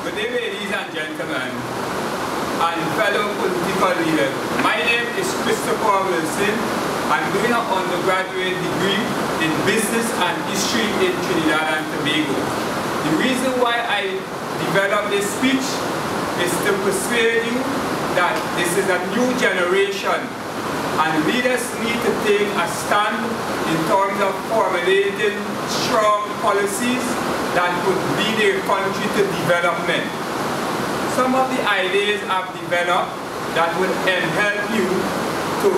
Good day, ladies and gentlemen, and fellow political leaders. My name is Christopher Wilson. I'm doing an undergraduate degree in business and history in Trinidad and Tobago. The reason why I developed this speech is to persuade you that this is a new generation and leaders need to take a stand in terms of formulating strong policies that would lead their country to development. Some of the ideas I've developed that would help you to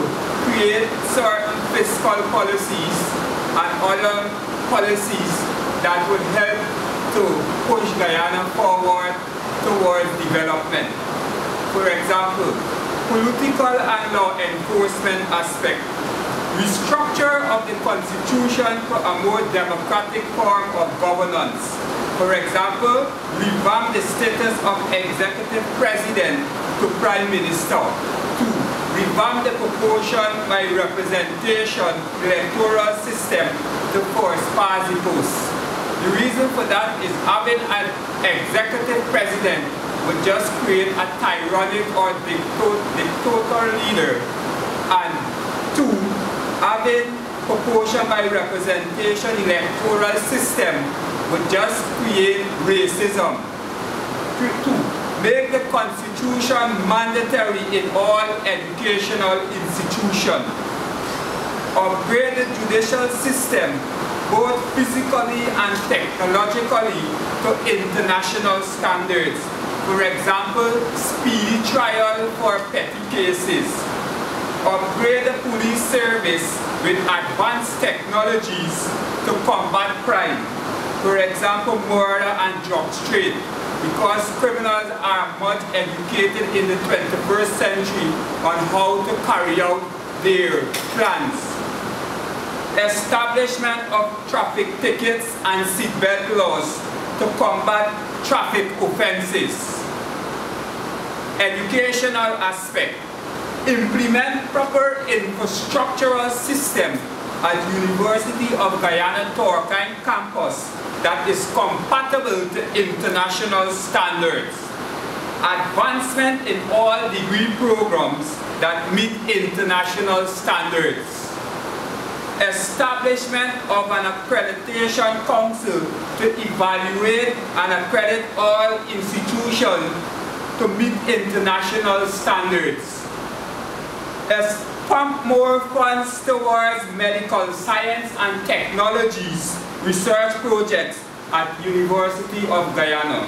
create certain fiscal policies and other policies that would help to push Guyana forward towards development. For example, political and law enforcement aspect. Restructure of the Constitution for a more democratic form of governance. For example, revamp the status of executive president to prime minister. 2. Revamp the proportion by representation electoral system to force party posts. The reason for that is having an executive president would just create a tyrannic or dictatorial leader. And 2, having proportion by representation electoral system would just create racism. 2, make the Constitution mandatory in all educational institutions. Upgrade the judicial system both physically and technologically to international standards. For example, speedy trial for petty cases. Upgrade the police service with advanced technologies to combat crime. For example, murder and drugs trade, because criminals are much educated in the 21st century on how to carry out their plans. Establishment of traffic tickets and seatbelt laws to combat traffic offenses. Educational aspect. Implement proper infrastructural system at University of Guyana Torkine campus that is compatible to international standards. Advancement in all degree programs that meet international standards. Establishment of an accreditation council to evaluate and accredit all institutions to meet international standards. Pump more funds towards medical science and technologies research projects at University of Guyana.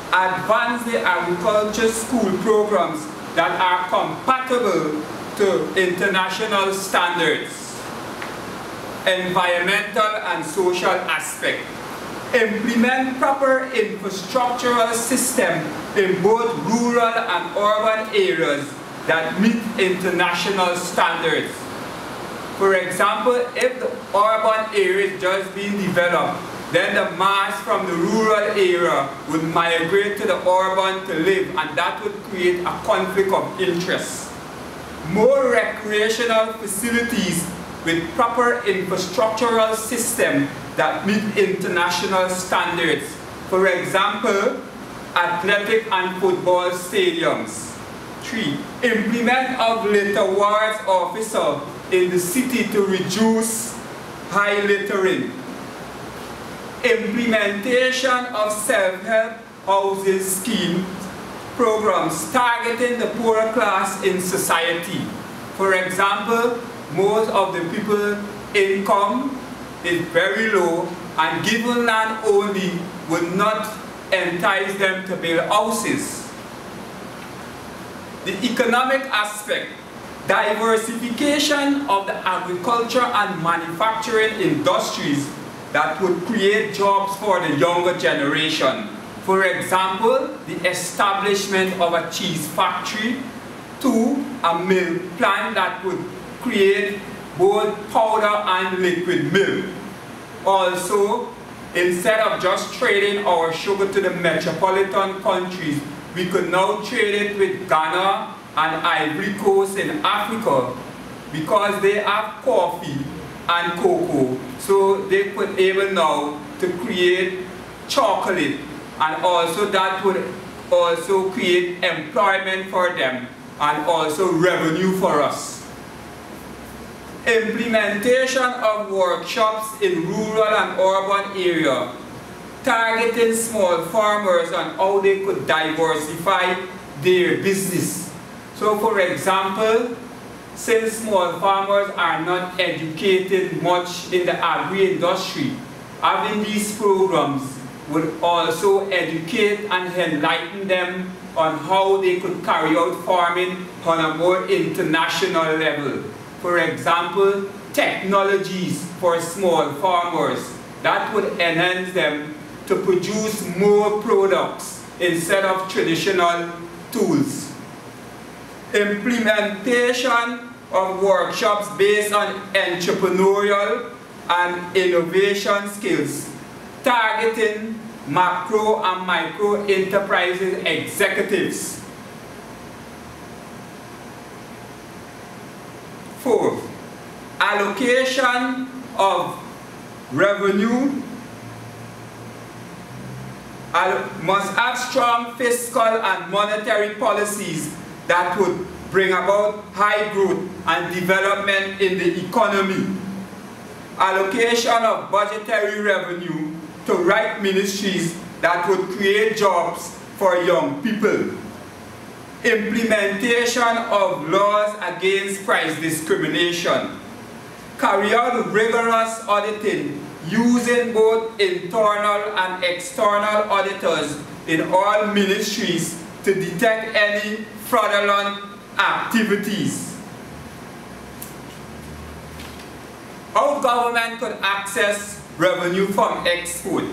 Advance the agriculture school programs that are compatible to international standards. Environmental and social aspect. Implement proper infrastructural system in both rural and urban areas that meet international standards. For example, if the urban area is just being developed, then the mass from the rural area would migrate to the urban to live, and that would create a conflict of interest. More recreational facilities with proper infrastructural system that meet international standards. For example, athletic and football stadiums. 3. Implement of litter wards officer in the city to reduce high littering. Implementation of self-help housing scheme programs targeting the poorer class in society. For example, most of the people's income is very low, and given land only would not entice them to build houses. The economic aspect. Diversification of the agriculture and manufacturing industries that would create jobs for the younger generation. For example, the establishment of a cheese factory. 2. A milk plant that would create both powder and liquid milk. Also, instead of just trading our sugar to the metropolitan countries, we could now trade it with Ghana and Ivory Coast in Africa, because they have coffee and cocoa, so they could able now to create chocolate and also that would also create employment for them and also revenue for us. Implementation of workshops in rural and urban areas, targeting small farmers on how they could diversify their business. So for example, since small farmers are not educated much in the agri-industry, having these programs would also educate and enlighten them on how they could carry out farming on a more international level. For example, technologies for small farmers that would enhance them to produce more products instead of traditional tools. Implementation of workshops based on entrepreneurial and innovation skills, targeting macro and micro enterprises executives. 4. Allocation of revenue must have strong fiscal and monetary policies that would bring about high growth and development in the economy. Allocation of budgetary revenue to right ministries that would create jobs for young people. Implementation of laws against price discrimination. Carry out rigorous auditing using both internal and external auditors in all ministries to detect any fraudulent activities. How government could access revenue from export.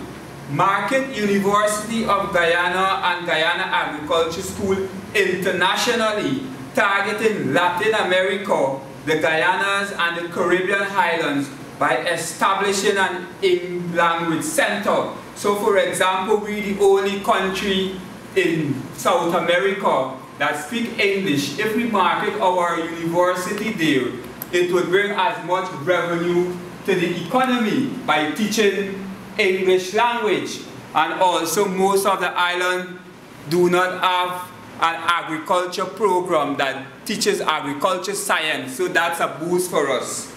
Market University of Guyana and Guyana Agriculture School internationally targeting Latin America, the Guyanas and the Caribbean Highlands by establishing an English language center. So for example, we're the only country in South America that speak English. If we market our university there, it would bring as much revenue to the economy by teaching English language. And also most of the island do not have an agriculture program that teaches agriculture science, so that's a boost for us.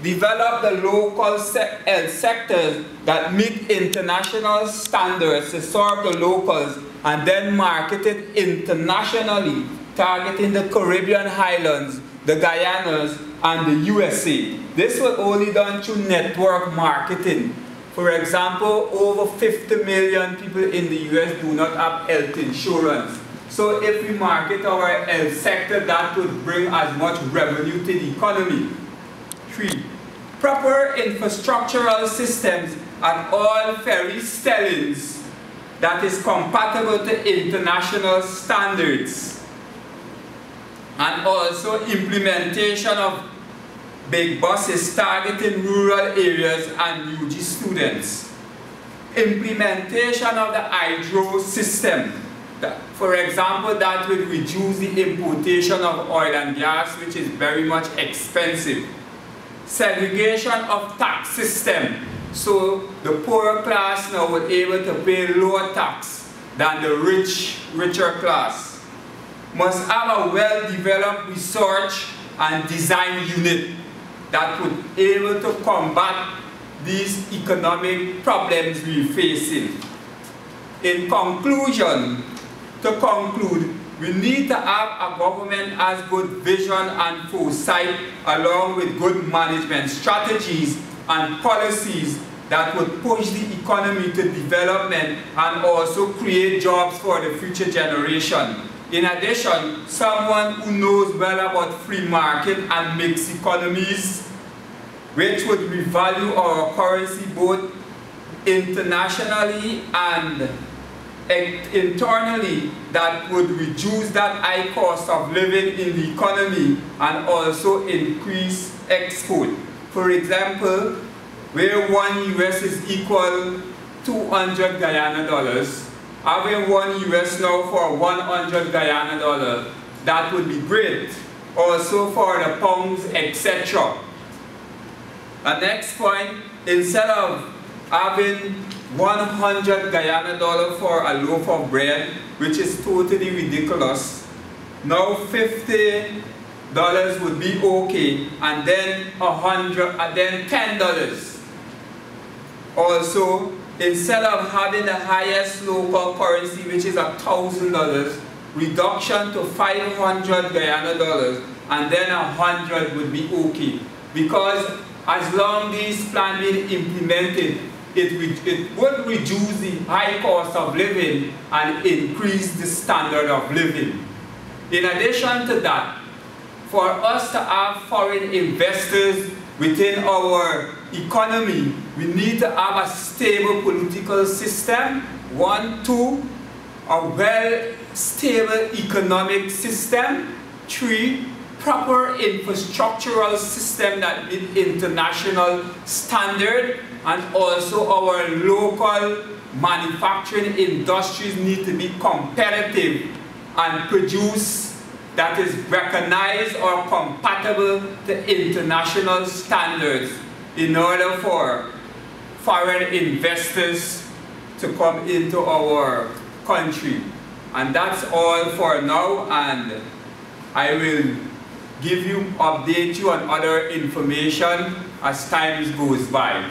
Develop the local health sectors that meet international standards to serve the locals and then market it internationally, targeting the Caribbean Highlands, the Guyanas, and the USA. This was only done through network marketing. For example, over 50 million people in the US do not have health insurance. So if we market our health sector, that would bring as much revenue to the economy. 3. Proper infrastructural systems at all ferry stellings that is compatible to international standards. And also implementation of big buses targeting rural areas and UG students. Implementation of the hydro system. For example, that will reduce the importation of oil and gas, which is very much expensive. Segregation of tax system. So the poorer class now will be able to pay lower tax than the richer class. Must have a well-developed research and design unit that would be able to combat these economic problems we're facing. In conclusion, to conclude, we need to have a government has good vision and foresight along with good management strategies and policies that would push the economy to development and also create jobs for the future generation. In addition, someone who knows well about free market and mixed economies, which would revalue our currency both internationally and internally, that would reduce that high cost of living in the economy and also increase export. For example, where 1 US is equal 200 Guyana dollars, having 1 US now for 100 Guyana dollars, that would be great. Also for the pounds, etc. The next point, instead of having 100 Guyana dollar for a loaf of bread, which is totally ridiculous. Now $50 would be okay, and then $10. Also, instead of having the highest local currency, which is $1,000, reduction to 500 Guyana dollars, and then 100 would be okay. Because as long as these plans being implemented, it would reduce the high cost of living and increase the standard of living. In addition to that, for us to have foreign investors within our economy, we need to have a stable political system. 1, 2, a well-stable economic system. 3, proper infrastructural system that meets international standard, and also our local manufacturing industries need to be competitive and produce that is recognized or compatible to international standards in order for foreign investors to come into our country. And that's all for now, and I will update you on other information as time goes by.